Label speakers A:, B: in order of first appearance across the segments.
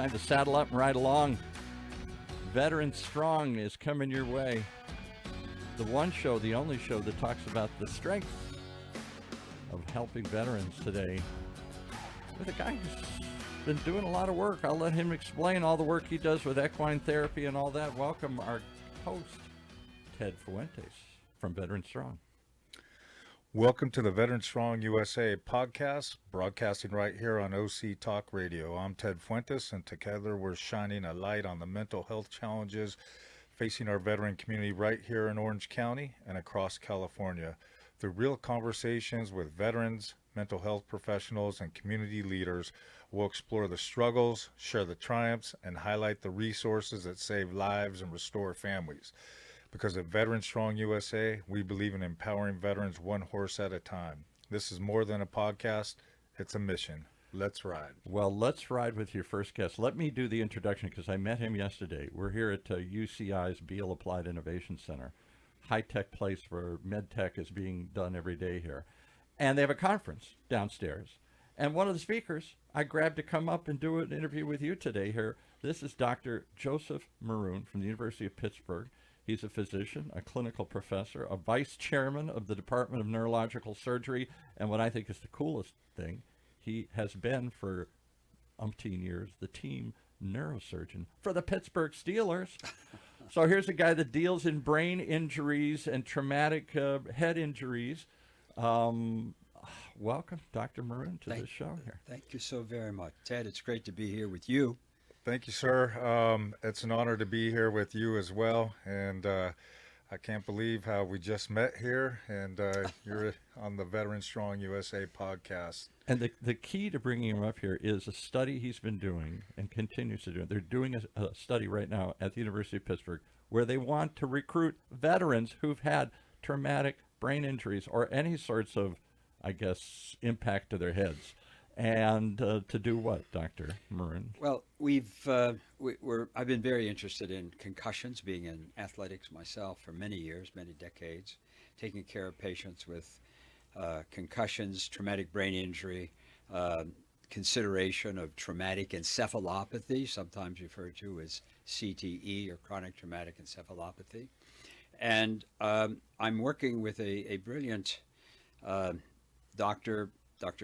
A: time to saddle up and ride along. Veteran Strong is coming your way. The one show, the only show that talks about the strength of helping veterans today with a guy who's been doing a lot of work. I'll let him explain all the work he does with equine therapy and all that. Welcome our host, Ted Fuentes from Veteran Strong.
B: Welcome to the Veteran Strong USA podcast, broadcasting right here on OC Talk Radio. I'm Ted Fuentes, and together we're shining a light on the mental health challenges facing our veteran community right here in Orange County and across California. Through real conversations with veterans, mental health professionals, and community leaders, we'll explore the struggles, share the triumphs, and highlight the resources that save lives and restore families. Because at Veteran Strong USA, we believe in empowering veterans one horse at a time. This is more than a podcast, it's a mission. Let's ride.
A: Well, let's ride with your first guest. Let me do the introduction because I met him yesterday. We're here at UCI's Beall Applied Innovation Center, high-tech place where med-tech is being done every day here. And they have a conference downstairs. And one of the speakers, I grabbed to come up and do an interview with you today here. This is Dr. Joseph Maroon from the University of Pittsburgh. He's a physician, a clinical professor, a vice chairman of the Department of Neurological Surgery, and what I think is the coolest thing, he has been for umpteen years the team Neurosurgeon for the Pittsburgh Steelers. So here's a guy that deals in brain injuries and traumatic head injuries. Welcome, Dr. Maroon, to the show here.
C: Thank you so very much, Ted. It's great to be here with you.
B: Thank you, sir. It's an honor to be here with you as well. And I can't believe how we just met here. And you're on the Veteran Strong USA podcast.
A: And the key to bringing him up here is a study he's been doing and continues to do. They're doing a study right now at the University of Pittsburgh where they want to recruit veterans who've had traumatic brain injuries or any sorts of, I guess, impact to their heads. And to do what, Dr. Maroon?
C: Well, I've been very interested in concussions, being in athletics myself for many years, many decades, taking care of patients with concussions, traumatic brain injury, consideration of traumatic encephalopathy, sometimes referred to as CTE or chronic traumatic encephalopathy. And I'm working with a brilliant Dr.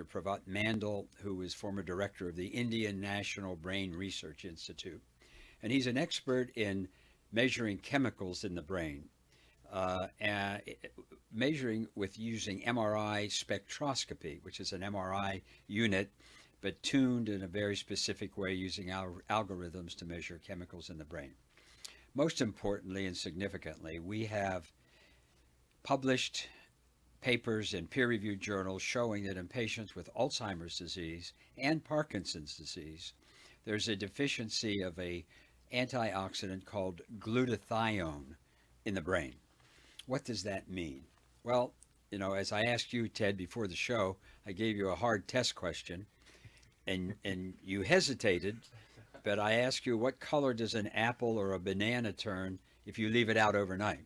C: Pravat Mandal, who is former director of the Indian National Brain Research Institute. And he's an expert in measuring chemicals in the brain, and measuring with using MRI spectroscopy, which is an MRI unit, but tuned in a very specific way using algorithms to measure chemicals in the brain. Most importantly and significantly, we have published papers in peer-reviewed journals showing that in patients with Alzheimer's disease and Parkinson's disease, there's a deficiency of a antioxidant called glutathione in the brain. What does that mean? Well, you know, as I asked you, Ted, before the show, I gave you a hard test question, and you hesitated, but I asked you, what color does an apple or a banana turn if you leave it out overnight?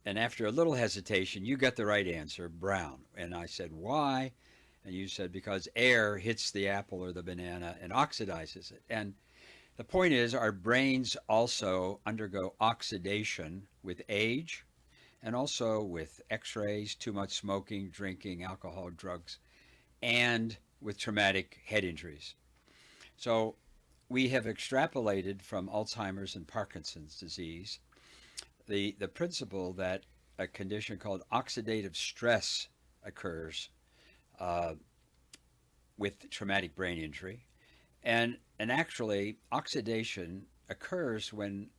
C: And after a little hesitation, you got the right answer, brown. And I said, why? And you said, because air hits the apple or the banana and oxidizes it. And the point is, our brains also undergo oxidation with age and also with x-rays, too much smoking, drinking, alcohol, drugs, and with traumatic head injuries. So we have extrapolated from Alzheimer's and Parkinson's disease the principle that a condition called oxidative stress occurs with traumatic brain injury. And actually, oxidation occurs when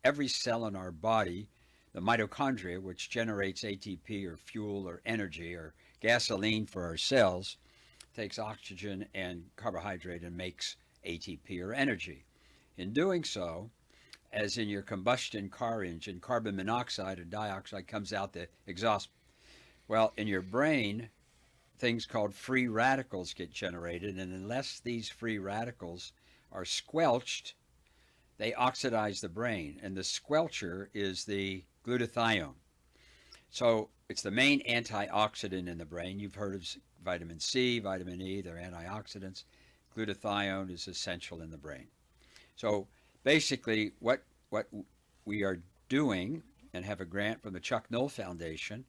C: every cell in our body, the mitochondria, which generates ATP or fuel or energy or gasoline for our cells, takes oxygen and carbohydrate and makes ATP or energy. In doing so, as in your combustion car engine, carbon monoxide or dioxide comes out the exhaust. Well, in your brain, things called free radicals get generated, and unless these free radicals are squelched, they oxidize the brain, and the squelcher is the glutathione. So it's the main antioxidant in the brain. You've heard of vitamin C, vitamin E, they're antioxidants. glutathione is essential in the brain. So basically, what we are doing, and have a grant from the Chuck Knoll Foundation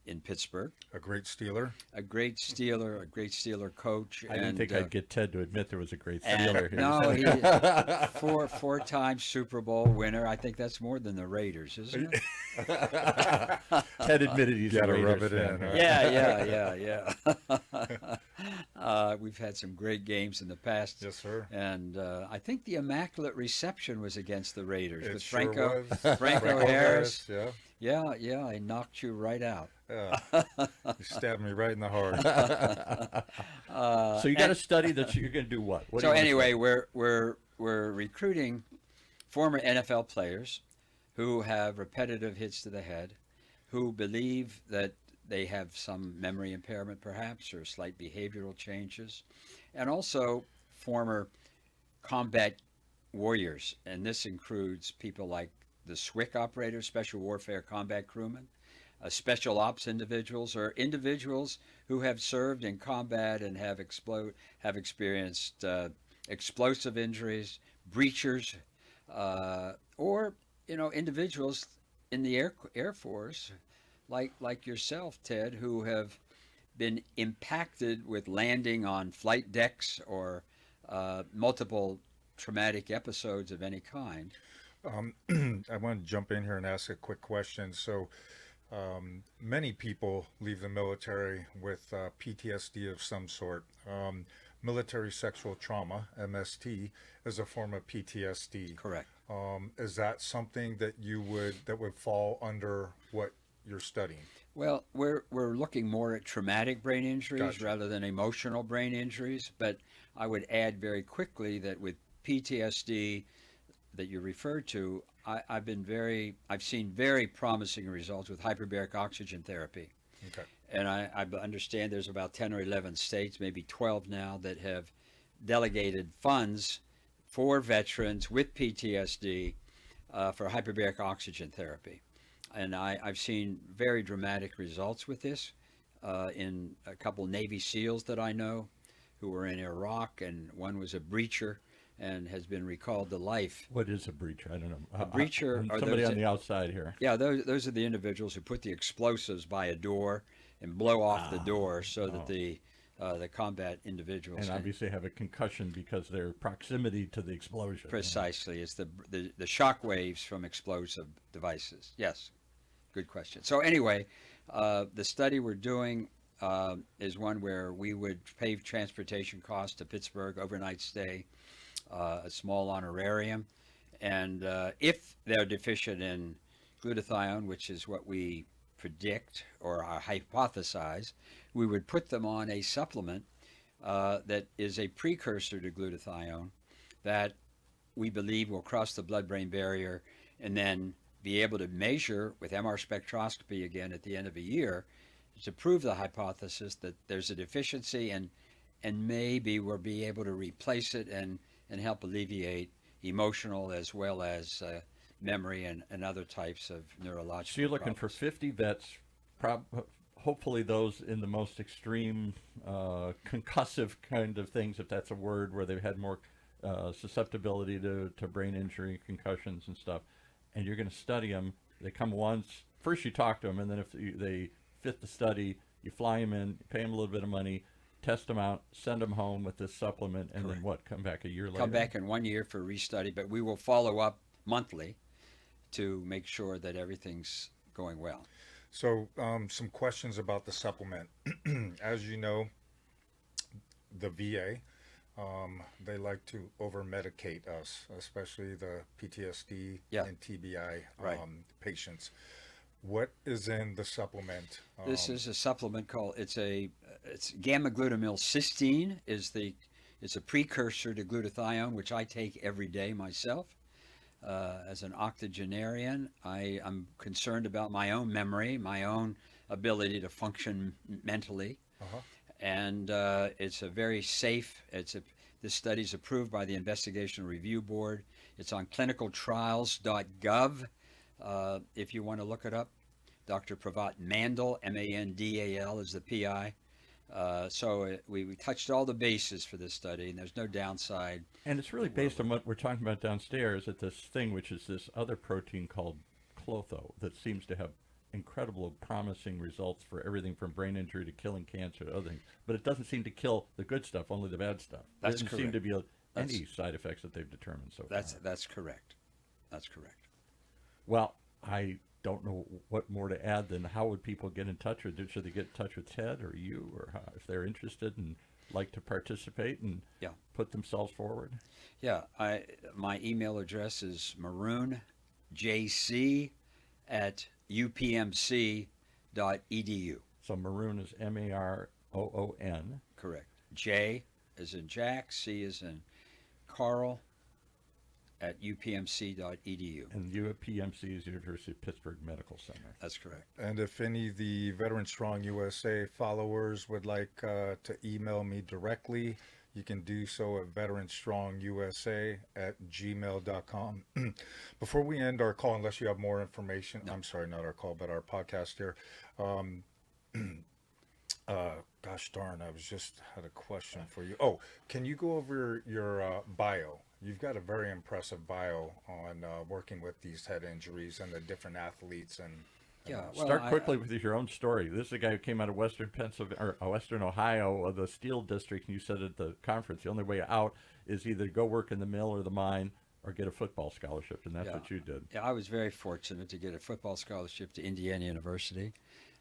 C: in Pittsburgh.
B: A great Steeler.
C: A great Steeler coach.
A: I didn't think I'd get Ted to admit there was a great
C: and-
A: Steeler here.
C: No, he four-time Super Bowl winner. I think that's more than the Raiders, isn't it?
A: Ted admitted he's
B: Gotta
A: a Raiders
B: rub it
A: fan.
B: in, huh?
C: Yeah. We've had some great games in the past.
B: Yes, sir.
C: And I think the Immaculate Reception was against the Raiders
B: It
C: with
B: sure
C: Franco
B: was.
C: Franco Harris.
B: Yeah.
C: Yeah, I knocked you right out.
B: Yeah. You stabbed me right in the heart.
A: So you got to study that. You're going to do what? What do
C: So
A: you wanna
C: anyway,
A: study?
C: we're recruiting former NFL players who have repetitive hits to the head, who believe that they have some memory impairment perhaps, or slight behavioral changes, and also former combat warriors. And this includes people like the SWCC operators, Special Warfare Combat Crewmen, special ops individuals, or individuals who have served in combat and have experienced explosive injuries, breachers, or individuals in the Air Force, like yourself, Ted, who have been impacted with landing on flight decks or multiple traumatic episodes of any kind.
B: I want to jump in here and ask a quick question. So, many people leave the military with PTSD of some sort. Military sexual trauma, MST, is a form of PTSD.
C: Correct.
B: Is that something that would fall under what you're studying?
C: Well, we're looking more at traumatic brain injuries
B: Gotcha.
C: rather than emotional brain injuries. But I would add very quickly that with PTSD that you referred to, I've seen very promising results with hyperbaric oxygen therapy.
B: Okay.
C: And I understand there's about 10 or 11 states, maybe 12 now, that have delegated funds for veterans with PTSD for hyperbaric oxygen therapy. And I've seen very dramatic results with this in a couple Navy SEALs that I know who were in Iraq, and one was a breacher and has been recalled to life.
A: What is a breacher? I don't know.
C: A breacher
A: I'm
C: are
A: somebody
C: those
A: on the outside here.
C: Yeah, those are the individuals who put the explosives by a door and blow off the door so that the combat individuals
A: And
C: can-
A: obviously have a concussion because their proximity to the explosion.
C: precisely. It's the shock waves from explosive devices. Yes, good question. So anyway, the study we're doing is one where we would pay transportation costs to Pittsburgh, overnight stay, a small honorarium, and if they're deficient in glutathione, which is what we predict or hypothesize, we would put them on a supplement that is a precursor to glutathione that we believe will cross the blood-brain barrier and then be able to measure with MR spectroscopy again at the end of a year to prove the hypothesis that there's a deficiency, and maybe we'll be able to replace it and help alleviate emotional as well as memory and other types of neurological
A: So you're looking for
C: problems.
A: 50 vets, hopefully those in the most extreme concussive kind of things, if that's a word, where they've had more susceptibility to brain injury, concussions and stuff. And you're going to study them. They come once. First you talk to them, and then if they fit the study, you fly them in, pay them a little bit of money, test them out, send them home with this supplement, and then what? Come back a year later?
C: Come back in 1 year for restudy, but we will follow up monthly to make sure that everything's going well.
B: So, some questions about the supplement. As you know, the VA, they like to over-medicate us, especially the PTSD
C: Yeah.
B: and TBI
C: Right.
B: patients. What is in the supplement?
C: This is a supplement called it's gamma glutamyl cysteine it's a precursor to glutathione, which I take every day myself. As an octogenarian, I'm concerned about my own memory, my own ability to function mentally, and it's a very safe. This study is approved by the Investigation Review Board. It's on clinicaltrials.gov. If you want to look it up, Dr. Pravat Mandal, Mandal, is the PI. We touched all the bases for this study, and there's no downside.
A: And it's really based on what we're talking about downstairs at this thing, which is this other protein called KLOTHO that seems to have incredible promising results for everything from brain injury to killing cancer to other things. But it doesn't seem to kill the good stuff, only the bad stuff.
C: That's
A: there doesn't seem to be any side effects that they've determined so far.
C: That's correct. That's correct.
A: Well, I don't know what more to add than how would people get in touch with you? Should they get in touch with Ted or you, or how, if they're interested and like to participate and put themselves forward?
C: Yeah, my email address is maroonjc@upmc.edu.
A: So Maroon is Maroon.
C: Correct. J as in Jack, C as in Carl, at upmc.edu.
A: And UPMC is University of Pittsburgh Medical Center.
C: That's correct.
B: And if any of the Veteran Strong USA followers would like to email me directly, you can do so at veteranstrongusa@gmail.com. Before we end our call, unless you have more information, I'm sorry, not our call, but our podcast here. Gosh darn, I had a question for you. Oh, can you go over your bio? You've got a very impressive bio on working with these head injuries and the different athletes. And
A: start quickly with your own story. This is a guy who came out of Western Pennsylvania or Western Ohio, the steel district, and you said at the conference the only way out is either go work in the mill or the mine or get a football scholarship, and that's what you did.
C: Yeah, I was very fortunate to get a football scholarship to Indiana University,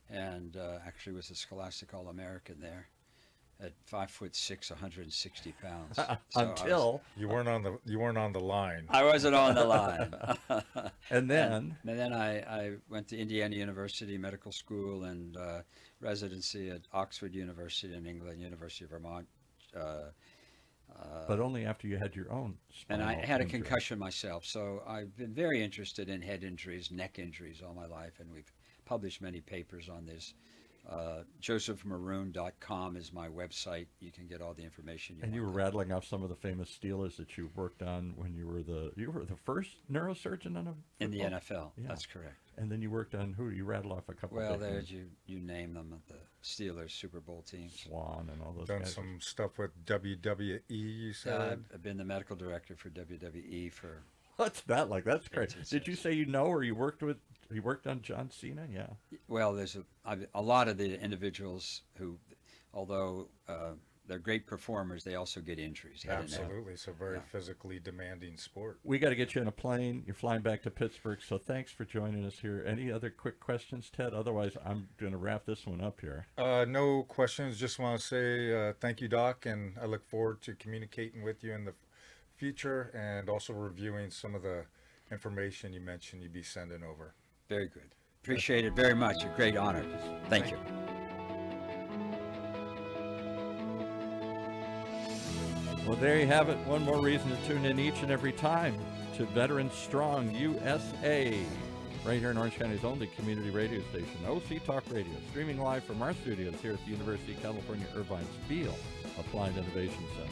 C: and actually was a Scholastic All-American there at 5'6", 160 pounds.
A: Until
B: you weren't on the line.
C: I wasn't on the line.
A: and then
C: I went to Indiana University Medical School and residency at Oxford University in England, University of Vermont.
A: But only after you had your own spinal
C: And I had a
A: injury.
C: concussion myself, so I've been very interested in head injuries, neck injuries all my life, and we've published many papers on this. josephmaroon.com is my website. You can get all the information you want.
A: And you were rattling off some of the famous Steelers that you worked on when you were the first neurosurgeon on
C: in the
A: football?
C: NFL.
A: Yeah.
C: That's correct.
A: And then you worked on who? You rattled off a couple.
C: Well,
A: of big
C: there's
A: ones.
C: you name them, the Steelers Super Bowl teams.
A: Swan and all those
B: Done
A: guys.
B: some stuff with WWE, you said?
C: I've been the medical director for WWE for.
A: What's that like? That's great.
C: 18
A: Did you say you know, or you worked on John Cena? Yeah.
C: Well, there's a lot of the individuals who, although they're great performers, they also get injuries.
B: Absolutely. It's a very physically demanding sport.
A: We got to get you in a plane. You're flying back to Pittsburgh, so thanks for joining us here. Any other quick questions, Ted? Otherwise, I'm going to wrap this one up here.
B: No questions. Just want to say thank you, Doc, and I look forward to communicating with you in the future and also reviewing some of the information you mentioned you'd be sending over.
C: Very good. Appreciate it very much. A great honor. Thank you.
A: Well, there you have it. One more reason to tune in each and every time to Veteran Strong USA, right here in Orange County's only community radio station, OC Talk Radio, streaming live from our studios here at the University of California, Irvine's Beall Applied Innovation Center.